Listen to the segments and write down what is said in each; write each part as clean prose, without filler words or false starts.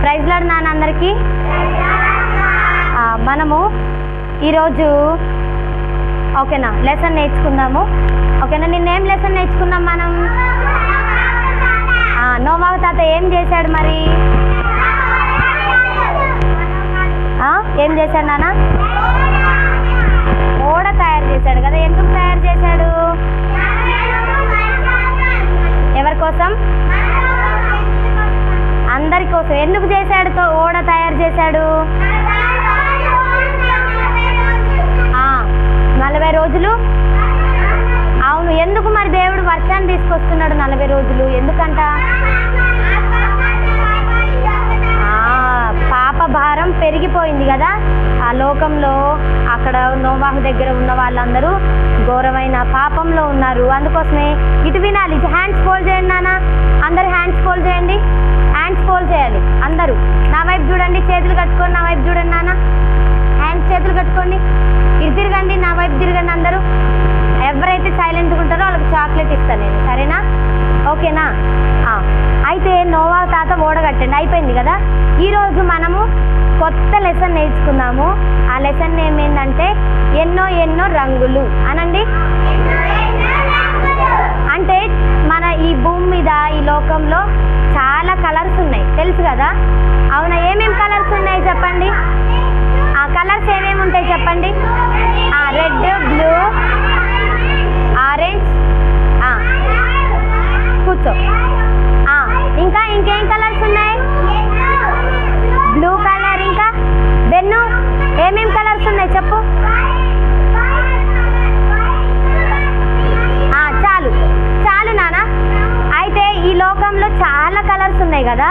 Praise lord నాన్న అందరికీ. మనము ఈరోజు ఓకేనా లెసన్ నేర్చుకుందాము. ఓకేనా, నిన్నేం లెసన్ నేర్చుకున్నాం మనం? నోవాహు తాత ఏం చేశాడు మరి? ఏం చేశాడు నాన్న? ఓడ తయారు చేశాడు కదా. ఎందుకు తయారు చేశాడు? ఎవరి కోసం? అందరి కోసం. ఎందుకు చేశాడు ఓడ తయారు చేశాడు? 40 రోజులు. అవును, ఎందుకు మరి దేవుడు వర్షాన్ని తీసుకొస్తున్నాడు 40 రోజులు? ఎందుకంట? పాప భారం పెరిగిపోయింది కదా ఆ లోకంలో. అక్కడ నోవాహు దగ్గర ఉన్న వాళ్ళందరూ ఘోరమైన పాపంలో ఉన్నారు. అందుకోసమే ఇటు వినాలి. హ్యాండ్స్ ఫోల్డ్ చేయండి నాన్న, అందరు హ్యాండ్స్ ఫోల్డ్ చేయండి. హ్యాండ్స్ ఫోల్డ్ చేయాలి అందరూ. నా వైపు చూడండి, చేతులు కట్టుకోండి. నా వైపు చూడండి నాన్న, హ్యాండ్స్ చేతులు కట్టుకోండి. ఇటు తిరగండి, నా వైపు తిరగండి అందరూ. ఎవరైతే సైలెంట్గా ఉంటారో వాళ్ళకి చాక్లెట్ ఇస్తాను నేను, సరేనా? ఓకేనా? అయితే నోవాహు తాత ఓడగట్టండి, అయిపోయింది కదా. ఈరోజు మనము కొత్త లెసన్ నేర్చుకుందాము. ఆ లెసన్ ఏమేంటంటే ఎన్నో ఎన్నో రంగులు అనండి. అంటే మన ఈ భూమి మీద ఈ లోకంలో చాలా కలర్స్ ఉన్నాయి, తెలుసు కదా? అవునా? ఏమేమి కలర్స్ ఉన్నాయి చెప్పండి? ఆ కలర్స్ ఏమేమి ఉంటాయి చెప్పండి? Red, blue, orange. కూర్చో. ఇంకా ఇంకేం కలర్స్ ఉన్నాయి? బ్లూ కలర్, ఇంకా బెన్ను ఏమేం కలర్స్ ఉన్నాయి చెప్పు? చాలు చాలు నాన్న. అయితే ఈ లోకంలో చాలా కలర్స్ ఉన్నాయి కదా,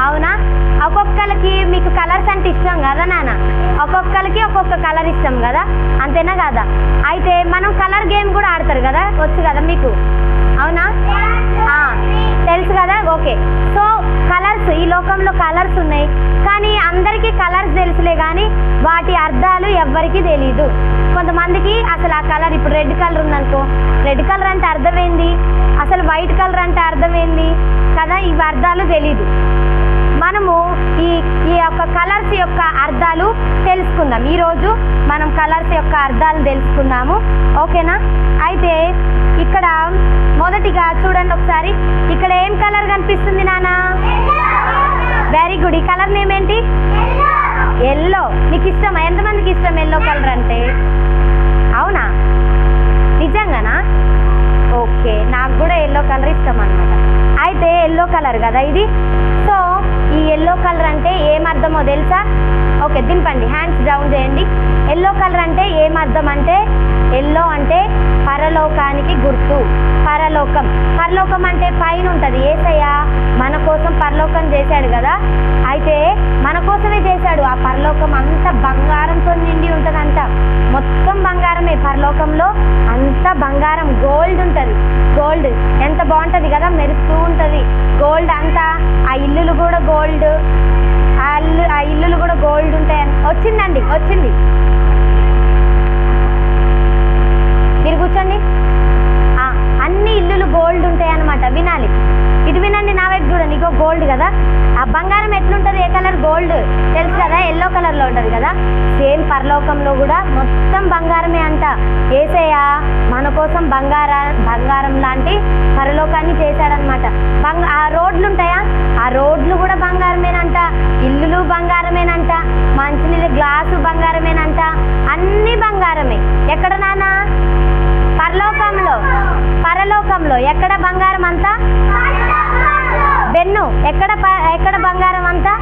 అవునా? ఒక్కొక్కరికి మీకు కలర్స్ అంటే ఇష్టం కదా నాన్న, ఒక్కొక్కరికి ఒక్కొక్క కలర్ ఇష్టం కదా, అంతేనా కదా? అయితే మనం కలర్ గేమ్ కూడా ఆడతారు కదా, వచ్చు కదా మీకు, అవునా? తెలుసు కదా. ఓకే, సో కలర్స్, ఈ లోకంలో కలర్స్ ఉన్నాయి, కానీ అందరికీ కలర్స్ తెలుసులే కానీ వాటి అర్థాలు ఎవ్వరికీ తెలీదు. కొంతమందికి అసలు ఆ కలర్, ఇప్పుడు రెడ్ కలర్ ఉందనుకో, రెడ్ కలర్ అంటే అర్థం ఏంది, అసలు వైట్ కలర్ అంటే అర్థం ఏంది కదా, ఇవి అర్థాలు తెలీదు. మనము ఈ యొక్క కలర్స్ యొక్క అర్థాలు తెలుసుకుందాం. ఈరోజు మనం కలర్స్ యొక్క అర్థాలు తెలుసుకుందాము, ఓకేనా? అయితే ఇక్కడ మొదటిగా చూడండి ఒకసారి, ఇక్కడ ఏం కలర్ కనిపిస్తుంది నాన్న? Very good. ఈ కలర్ నేమ్ ఏంటి? ఎల్లో. మీకు ఇష్టమా? ఎంతమందికి ఇష్టం ఎల్లో కలర్ అంటే? అవునా, నిజంగానా? ఓకే, నాకు కూడా ఎల్లో కలర్ ఇష్టం అన్నమాట. అయితే ఎల్లో కలర్ కదా ఇది. సో ఈ ఎల్లో కలర్ అంటే ఏమర్థమో తెలుసా? ఓకే, దింపండి, హ్యాండ్స్ డౌన్ చేయండి. ఎల్లో కలర్ అంటే ఏమర్థం అంటే, ఎల్లో అంటే పరలోకానికి గుర్తు. పరలోకం, పరలోకం అంటే పైన ఉంటుంది. యేసయ్య మన కోసం పరలోకం చేశాడు కదా, అయితే మన కోసమే చేశాడు. ఆ పరలోకం అంతా బంగారంతో నిండి ఉంటుందంట, మొత్తం బంగారమే. పరలోకంలో అంతా బంగారం, గోల్డ్ ఉంటుంది. గోల్డ్ ఎంత బాగుంటుంది కదా, మెరుస్తూ ఉంటుంది గోల్డ్ అంతా. ఆ ఇల్లులు కూడా గోల్డ్, ఆ ఇల్లులు కూడా గోల్డ్ ఉంటాయని. వచ్చిందండి, వచ్చింది. మీరు కూర్చోండి. అన్ని ఇల్లులు గోల్డ్ ఉంటాయి అన్నమాట. వినాలి, ఇటు వినండి, నా వైపు చూడండి. ఇగో గోల్డ్ కదా, ఆ బంగారం ఎట్లుంటుంది? ఏ కలర్? గోల్డ్, తెలుసు కదా, ఎల్లో కలర్లో ఉంటుంది కదా. సేమ్ పరలోకంలో కూడా మొత్తం బంగారమే అంట. యేసయ్య మన కోసం బంగారం లాంటి పరలోకాన్ని చేశాడనమాట. ఆ రోడ్లు ఉంటాయా? ఆ రోడ్లు కూడా బంగారమేనంట, ఇల్లులు బంగారమేనంట, మంచినీళ్ళ గ్లాసు బంగారమేనంట, అన్ని బంగారమే. ఎక్కడ నాన్న? పరలోకంలో. పరలోకంలో ఎక్కడ బంగారం అంతా? బెన్ను, ఎక్కడ బంగారం అంతా?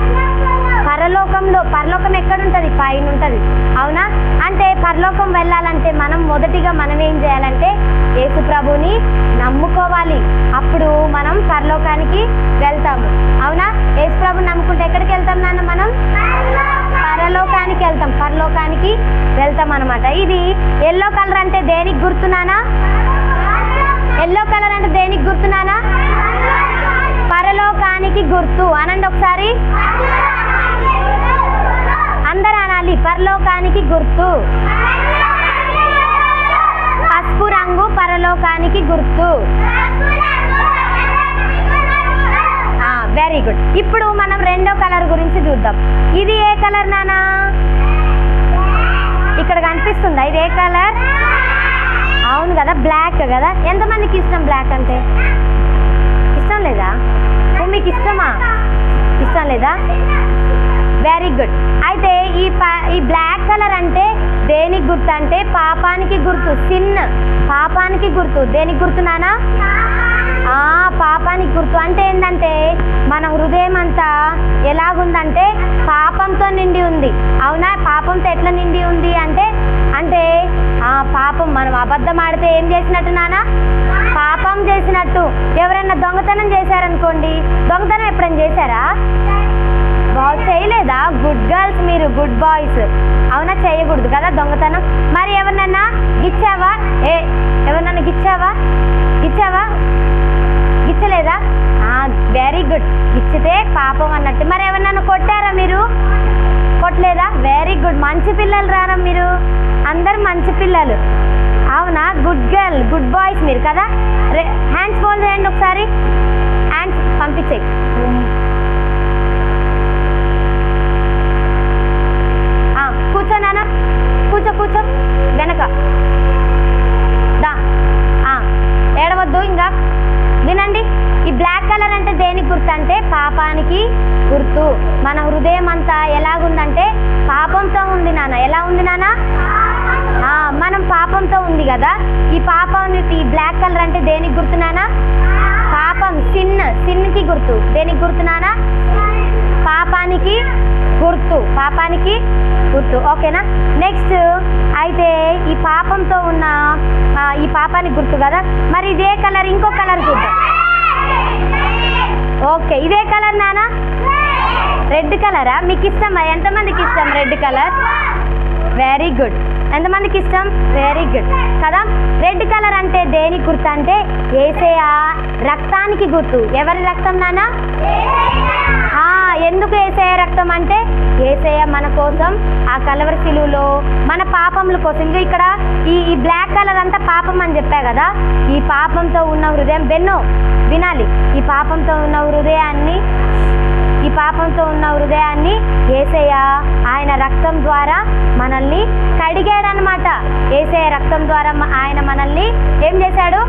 పరలోకంలో. పరలోకం ఎక్కడుంటుంది? పైన ఉంటుంది, అవునా? అంటే పరలోకం వెళ్ళాలంటే మొదటిగా మనం ఏం చేయాలంటే యేసు ప్రభుని నమ్ముకోవాలి. అప్పుడు మనం పరలోకానికి వెళ్తాము, అవునా? యేసు ప్రభుని నమ్ముకుంటే ఎక్కడికి వెళ్తాం నాన్న? మనం పరలోకానికి వెళ్తాం, పరలోకానికి వెళ్తాం అనమాట. ఇది ఎల్లో కలర్ అంటే దేనికి గుర్తున్నానా? ఎల్లో కలర్ అంటే దేనికి గుర్తున్నానా? పరలోకానికి గుర్తు అనండి ఒకసారి, అందరూ అనాలి, పరలోకానికి గుర్తు. పసుపు రంగు పరలోకానికి గుర్తు. Very good. ఇప్పుడు మనం రెండో కలర్ గురించి చూద్దాం. ఇది ఏ కలర్ నానా? ఇక్కడ కనిపిస్తుందా? ఇది ఏ కలర్? అవును కదా, బ్లాక్ కదా. ఎంతమందికి ఇష్టం బ్లాక్ అంటే? ఇష్టం లేదా? మీకు ఇష్టమా? ఇష్టం లేదా? Very good. అయితే ఈ బ్లాక్ కలర్ అంటే దేనికి గుర్తు అంటే పాపానికి గుర్తు. సిన్, పాపానికి గుర్తు. దేనికి గుర్తు నానా? పాపానికి గుర్తు. అంటే ఏంటంటే మన హృదయం అంతా ఎలాగుందంటే పాపంతో నిండి ఉంది. అవునా? పాపంతో ఎట్లా నిండి ఉంది అంటే పాపం. మనం అబద్ధం ఆడితే ఏం చేసినట్టు నానా? పాపం చేసినట్టు. ఎవరైనా దొంగతనం చేశారనుకోండి, దొంగతనం ఎప్పుడైనా చేశారా? చేయలేదా? గుడ్ గర్ల్స్ మీరు, గుడ్ బాయ్స్. అవునా? చేయకూడదు కదా దొంగతనం. మరి ఎవరినన్నా గిచ్చావా? ఎవరినన్నా గిచ్చావా? గిచ్చలేదా? Very good. గిచ్చితే పాపం అన్నట్టు. మరి ఎవరినన్నా కొట్టారా మీరు? కొట్టలేదా? Very good. మంచి పిల్లలు రారా మీరు? అందరు మంచి పిల్లలు. అవునా? గుడ్ గర్ల్, గుడ్ బాయ్స్ మీరు కదా. హ్యాండ్స్ ఫోల్డ్ చేయండి ఒకసారి. హ్యాండ్స్ పంపించేయి. కూర్చో నాన్న, కూర్చో వెనక దా. ఏడవద్దు. ఇంకా వినండి. ఈ బ్లాక్ కలర్ అంటే దేనికి గుర్తు అంటే పాపానికి గుర్తు. మన హృదయం అంతా ఎలాగుందంటే పాపంతో ఉంది నాన్న. ఎలా ఉంది నాన్న? మనం పాపంతో ఉంది కదా. ఈ పాపానికి ఈ బ్లాక్ కలర్ అంటే దేనికి గుర్తు నాన్న? పాపం, సిన్కి గుర్తు. దేనికి గుర్తు నాన్న? పాపానికి గుర్తు. ఓకేనా? నెక్స్ట్ అయితే ఈ పాపంతో ఉన్న ఈ పాపానికి గుర్తు కదా. మరి ఇదే కలర్, ఇంకో కలర్ చూద్దాం. ఓకే, ఇదే కలర్ నానా? రెడ్ కలరా? మీకు ఇష్టమా? ఎంతమందికి ఇష్టం రెడ్ కలర్? Very good. ఎంతమందికి ఇష్టం? వెరీ గుడ్ కదా. రెడ్ కలర్ అంటే దేనికి గుర్తు అంటే యేసయ్య రక్తానికి గుర్తు. ఎవరి రక్తం నానా? ఎందుకు యేసయ్య రక్తం అంటే యేసయ్య మన కోసం ఆ కలవరి శిలువలో మన పాపముల కోసం. ఇక్కడ ఈ బ్లాక్ కలర్ అంతా పాపం అని చెప్పా కదా. ఈ పాపంతో ఉన్న హృదయం వినాలి. ఈ పాపంతో ఉన్న హృదయాన్ని యేసయ్య ఆయన రక్తం ద్వారా మనల్ని కడిగాడనమాట. యేసయ్య రక్తం ద్వారా ఆయన మనల్ని ఏం చేశాడు?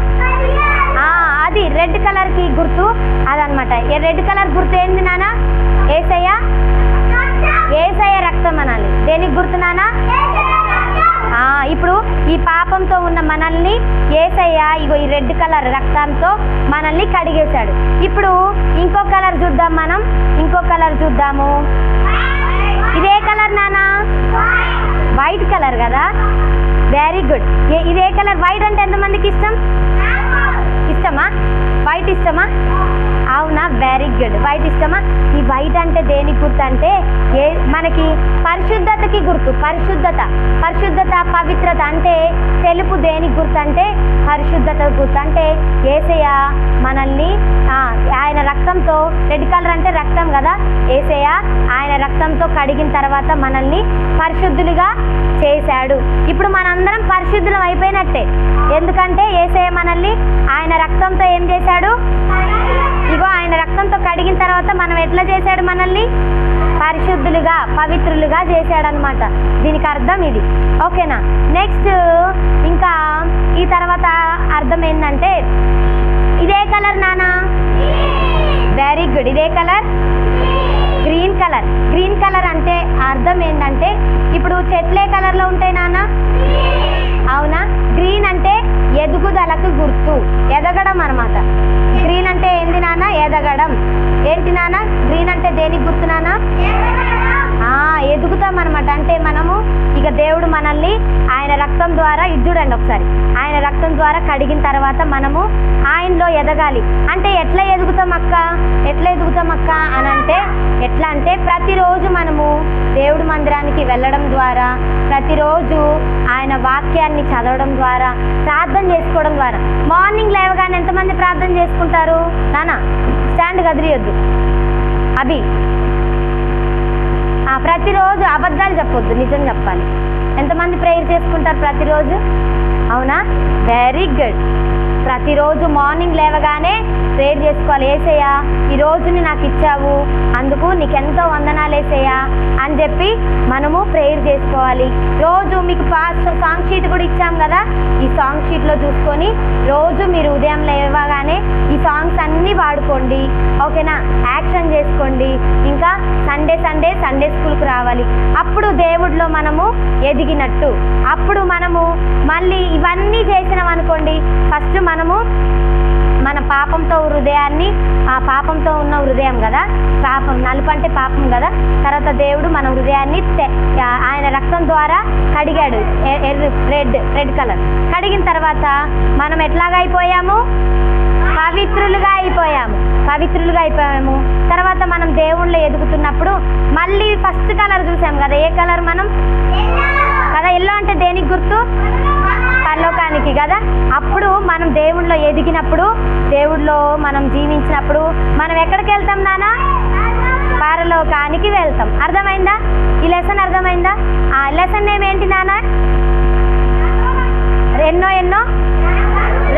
అది రెడ్ కలర్ కి గుర్తు అదనమాట. రెడ్ కలర్ గుర్తు ఏంది నానా? యేసయ్య రక్తం అనాలి. దేనికి గుర్తు నానా? ఇప్పుడు ఈ పాపంతో ఉన్న మనల్ని యేసయ్య ఇగో ఈ రెడ్ కలర్ రక్తంతో మనల్ని కడిగేశాడు. ఇప్పుడు ఇంకో కలర్ చూద్దాం. మనం ఇంకో కలర్ చూద్దాము. ఇదే కలర్ నానా? వైట్ కలర్ కదా. Very good. ఇదే కలర్. వైట్ అంటే ఎంతమందికి ఇష్టమా? వైట్ ఇష్టమా? అవునా? Very good. వైట్ ఇష్టమా? ఈ వైట్ అంటే దేనికి గుర్తు అంటే మనకి పరిశుద్ధతకి గుర్తు. పరిశుద్ధత, పవిత్రత అంటే తెలుపు. దేనికి గుర్తు అంటే పరిశుద్ధత గుర్తు. అంటే యేసయ్య మనల్ని ఆయన రక్తంతో, రెడ్ కలర్ అంటే రక్తం కదా. యేసయ్య ఆయన రక్తంతో కడిగిన తర్వాత మనల్ని పరిశుద్ధులుగా చేశాడు. ఇప్పుడు మనందరం పరిశుద్ధులం అయిపోయినట్టే. ఎందుకంటే యేసయ్య మనల్ని ఆయన రక్తంతో ఏం చేశాడు? ఇగో ఆయన రక్తంతో కడిగిన తర్వాత మనం ఎట్లా చేశాడు? మనల్ని పరిశుద్ధులుగా, పవిత్రులుగా చేశాడనమాట. దీనికి అర్థం ఇది. ఓకేనా? నెక్స్ట్ ఇంకా ఈ తర్వాత అర్థం ఏంటంటే ఇదే కలర్ నానా? Very good. ఇదే colour green colour. Green colour అంటే అర్థం ఏంటంటే ఇప్పుడు చెట్లే కలర్లో ఉంటాయి నాన్న. అవునా? గ్రీన్ అంటే ఎదుగుదలకు గుర్తు, ఎదగడం అనమాట. గ్రీన్ అంటే ఏంటి నాన్న? ఎదగడం. ఏంటి నాన్న? గ్రీన్ అంటే దేనికి గుర్తు నాన్న? ఎదుగుతాం అనమాట. అంటే మనము ఇక దేవుడు మనల్ని ఆయన రక్తం ద్వారా ఇది చూడండి ఒకసారి, ఆయన రక్తం ద్వారా కడిగిన తర్వాత మనము ఆయనలో ఎదగాలి. అంటే ఎట్లా ఎదుగుతాం అక్క అని అంటే ఎట్లా అంటే ప్రతిరోజు మనము దేవుడి మందిరానికి వెళ్ళడం ద్వారా, ప్రతిరోజు ఆయన వాక్యాన్ని చదవడం ద్వారా, ప్రార్థన చేసుకోవడం ద్వారా. మార్నింగ్ లేవగానే ఎంతమంది ప్రార్థన చేసుకుంటారు నాన్న? స్టాండ్ కదిలియొద్దు అభి. ప్రతిరోజు అబద్ధాలు చెప్పొద్దు, నిజం చెప్పాలి. ఎంతమంది ప్రేయర్ చేసుకుంటారు ప్రతిరోజు? అవునా? Very good. ప్రతిరోజు మార్నింగ్ లేవగానే ప్రేయర్ చేసుకోవాలి. యేసయ్యా ఈ రోజుని నాకు ఇచ్చావు, అందుకు నీకెంతో వందనాలు యేసయ్యా అని చెప్పి మనము ప్రేయర్ చేసుకోవాలి. రోజు మీకు సాంగ్ షీట్ కూడా ఇచ్చాం కదా, ఈ సాంగ్ షీట్లో చూసుకొని రోజు మీరు ఉదయం లేవగానే ఈ సాంగ్స్ అన్నీ పాడుకోండి. ఓకేనా, యాక్షన్ చేసుకోండి. ఇంకా సండే స్కూల్కి రావాలి. అప్పుడు దేవుడిలో మనము ఎదిగినట్టు. అప్పుడు మనము మళ్ళీ ఇవన్నీ చేసినాం అనుకోండి, ఫస్ట్ మనము మన పాపంతో ఉన్న హృదయం కదా, పాపం నలుపు అంటే పాపం కదా, తర్వాత దేవుడు మన హృదయాన్ని ఆయన రక్తం ద్వారా కడిగాడు, రెడ్ కలర్ కడిగిన తర్వాత మనం ఎట్లాగా అయిపోయాము, పవిత్రులుగా అయిపోయాము. తర్వాత మనం దేవుళ్ళో ఎదుగుతున్నప్పుడు మళ్ళీ ఫస్ట్ కలర్ చూసాం కదా, ఏ కలర్ మనం కదా, ఎల్లో అంటే దేనికి గుర్తు, పరలోకానికి కదా. అప్పుడు మనం దేవుళ్ళో ఎదిగినప్పుడు, దేవుళ్ళో మనం జీవించినప్పుడు మనం ఎక్కడికి వెళ్తాం నాన్న, పరలోకానికి వెళ్తాం. అర్థమైందా? ఈ లెసన్ అర్థమైందా? ఆ లెసన్ ఏమేంటి నాన్న, ఎన్నో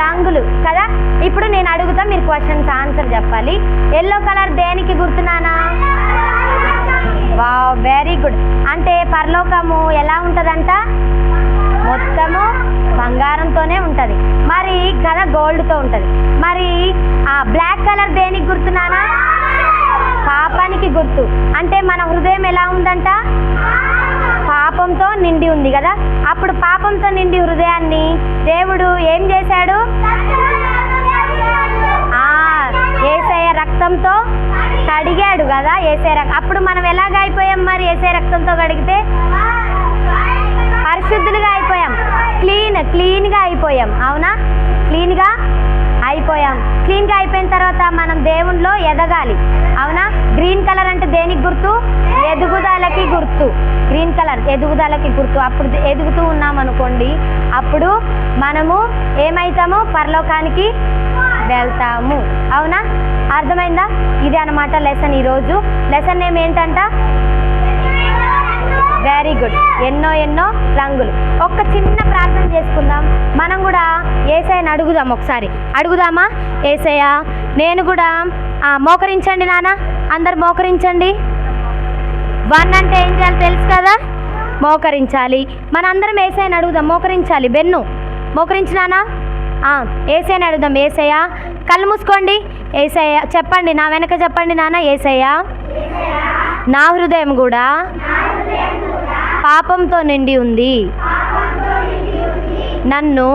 రంగులు కదా. ఇప్పుడు నేను అడుగుతా, మీరు క్వశ్చన్స్ ఆన్సర్ చెప్పాలి. ఎల్లో కలర్ దేనికి గుర్తున్నానా? Wow, very good. అంటే పరలోకము ఎలా ఉంటుందంట, మొత్తము బంగారంతోనే ఉంటుంది మరి కదా, గోల్డ్తో ఉంటుంది. మరి ఆ బ్లాక్ కలర్ దేనికి గుర్తున్నానా? పాపానికి గుర్తు. అంటే మన హృదయం ఎలా ఉందంట, పాపంతో నిండి ఉంది కదా. అప్పుడు పాపంతో నిండి హృదయాన్ని దేవుడు ఏం చేశాడు, యేసయ్య రక్తంతో కడిగాడు కదా. అప్పుడు మనం ఎలాగ అయిపోయాం మరి, యేసయ్య రక్తంతో కడిగితే పరిశుద్ధులుగా అయిపోయాం, క్లీన్గా అయిపోయాం. అవునా, క్లీన్గా అయిపోయిన తర్వాత మనం దేవునిలో ఎదగాలి. అవునా, గ్రీన్ కలర్ అంటే దేనికి గుర్తు, ఎదుగుదలకి గుర్తు. గ్రీన్ కలర్ ఎదుగుదలకి గుర్తు. అప్పుడు ఎదుగుతూ ఉన్నాం అనుకోండి, అప్పుడు మనము ఏమవుతాము, పరలోకానికి వెళ్తాము. అవునా, అర్థమైందా? ఇదే అన్నమాట లెసన్. ఈరోజు లెసన్ ఏంటంట, వెరీ గుడ్, ఎన్నో రంగులు. ఒక్క చిన్న ప్రార్థన చేసుకుందాం. మనం కూడా యేసయ్యని అడుగుదాం, ఒకసారి అడుగుదామా? యేసయ్య, నేను కూడా మోకరించండి నాన్న, అందరు మోకరించండి. 1 అంటే ఏం చేయాలి తెలుసు కదా, మోకరించాలి. మనందరం యేసయ్యని అడుగుదాం, మోకరించాలి. బెన్ను మోకరించినానా? యేసయ్యని అడుగుదాం. యేసయ్య, కళ్ళు మూసుకోండి. యేసయ్య చెప్పండి, నా వెనక చెప్పండి నాన్న. యేసయ్య, నా హృదయం కూడా పాపంతో నిండి ఉంది, నన్ను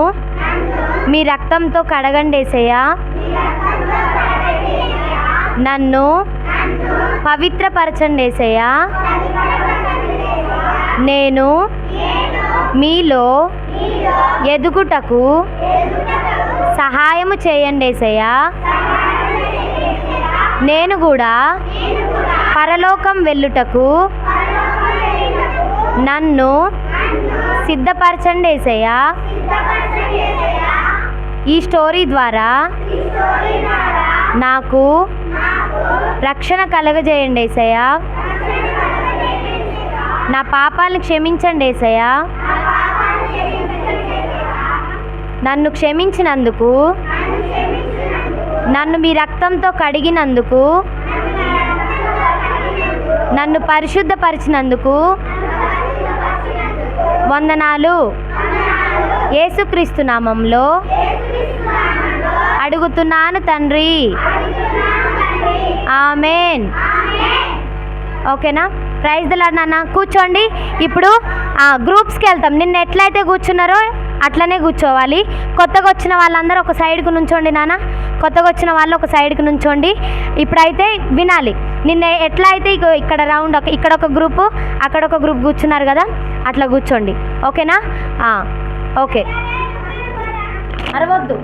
మీ రక్తంతో కడగండి యేసయ్య, నన్ను పవిత్రపరచండి యేసయ్య, నేను మీలో ఎదుగుటకు సహాయము చేయండి యేసయ్య, నేను కూడా పరలోకం వెళ్ళుటకు నన్ను సిద్ధపరచండి యేసయ్య. ఈ స్టోరీ ద్వారా నాకు రక్షణ కలగజేయండి యేసయ్య, నా పాపాలను క్షమించండి యేసయ్య, నన్ను క్షమించినందుకు, నన్ను మీ రక్తంతో కడిగినందుకు, నన్ను పరిశుద్ధపరిచినందుకు వందనాలు. యేసుక్రీస్తు నామంలో అడుగుతున్నాను తండ్రి, ఆమేన్. ఓకేనా? ప్రైజ్ ది లార్డ్ నాన్న. కూర్చోండి. ఇప్పుడు గ్రూప్స్కి వెళ్తాం. నిన్న ఎట్లయితే కూర్చున్నారో అట్లనే కూర్చోవాలి. కొత్తగా వచ్చిన వాళ్ళందరూ ఒక సైడ్కి నుంచోండి నాన్న. కొత్తగా వచ్చిన వాళ్ళు ఒక సైడ్కి నుంచోండి. ఇప్పుడైతే వినాలి. నిన్న ఎట్లా అయితే ఇక్కడ రౌండ్ ఇక్కడ ఒక గ్రూపు, అక్కడ ఒక గ్రూప్ కూర్చున్నారు కదా, అట్లా కూర్చోండి. ఓకేనా? ఓకే, అరవద్దు.